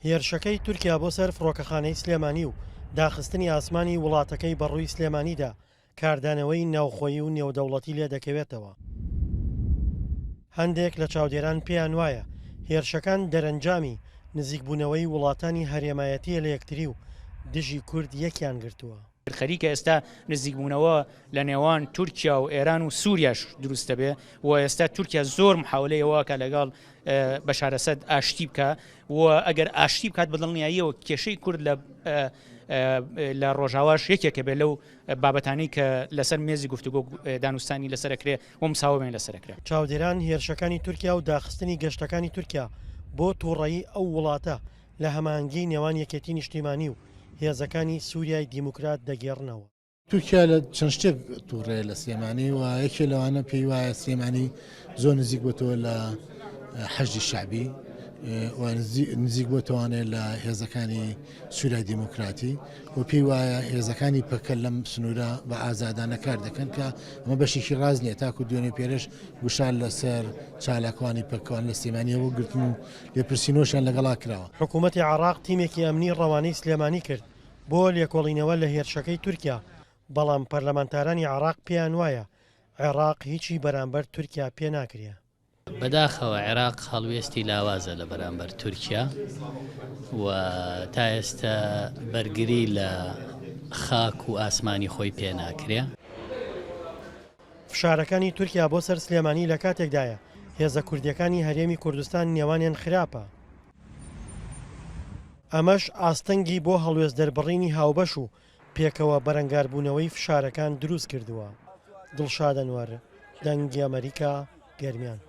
هێرشەکەی تورکیا بۆ سەر فڕۆکەخانەی سلێمانی و داخستنی ئاسمانی وڵاتەکەی بەڕووی سلێمانیدا کاردانەوەی ناوخۆیی و نێودەوڵەتی لێ دەکەوێتەوە. هەندێک لە چاودێران پێیان وایە هێرشەکان دەرەنجامی نزیکبوونەوەی وڵاتانی هەرێمایەتیە لە یەکتری و دژی کورد یەکیان گرتووە. خەریکە ئێستا نزیکبوونەوە لە نێوان تورکیا و ئێران و سووریاش دروستە بێ و ئێستا تورکیا زۆر محاولەیەوەکە لەگەڵ بەشار ئەسەد ئاشتی بکە و ئەگەر ئاشتی بکات بەدڵنیاییەوە کێشەی کورد لە ڕۆژاواش یەکێکە بێت لەو بابەتانی کە لەسەر مێزی گفتوگۆ دانوستانی لەسەرەکرێ و مساومێن لەسەرەکرێ. چاودێران هێرشەکانی تورکیا و داخستنی گەشتەکانی تورکیا بۆ تووڕەیی ئەو وڵاتە لە هەماهەنگی نێوان یەکێتی نیشتیمانی و هێزەکانی سووریای دیموکرات دەگێڕنەوە. تورکیا لە چەند شتێک تووڕێ لە سلێمانی و یەکێ لەوانە پێی وایە سلێمانی زۆر نزیک بۆتەوە لە حەشدی شعبی و نزیک بۆتەوانێت لە هێزەکانی سووریای دیموکراتی و پێی وایە هێزەکانی پەکە لەم سنوورە بە ئازادانە کار دەکەن کە ئەمە بەشێکی ڕاز نییە تاکو دوێنێ پێرش گوشار لەسەر چالاکوانی پەکەوان لە سلێمانیەوە گرتن و لێپرسینۆشیان لەگەڵا کراوە. حکوومەتی عێراق تیمێکی ئەمنی ڕەوانەی سلێمانی کرد بۆ لێکۆڵینەوە لە هێرشەکەی تورکیا، بەڵام پەرلەمانتارانی عێراق پێیان وایە عێراق هیچی بەرامبەر تورکیا پێ ناکرێ. بەداخەوە عێراق هەڵوێستی لاوازە لە بەرامبەر تورکیا و تا ئێستا بەرگری لە خاک و ئاسمانی خۆی پێ ناکرێ. فشارەکانی تورکیا بۆ سەر سلێمانی لە کاتێکدایە هێزە کوردیەکانی هەرێمی کوردستان نێوانیان خراپە. ئەمەش ئاستەنگی بۆ هەڵوێست دەربڕینی هاوبەش و پێکەوە بەرەنگاربوونەوەی فشارەکان دروست کردووە. دڵشاد ئەنوەر، دەنگی ئەمریکا، گەرمیان.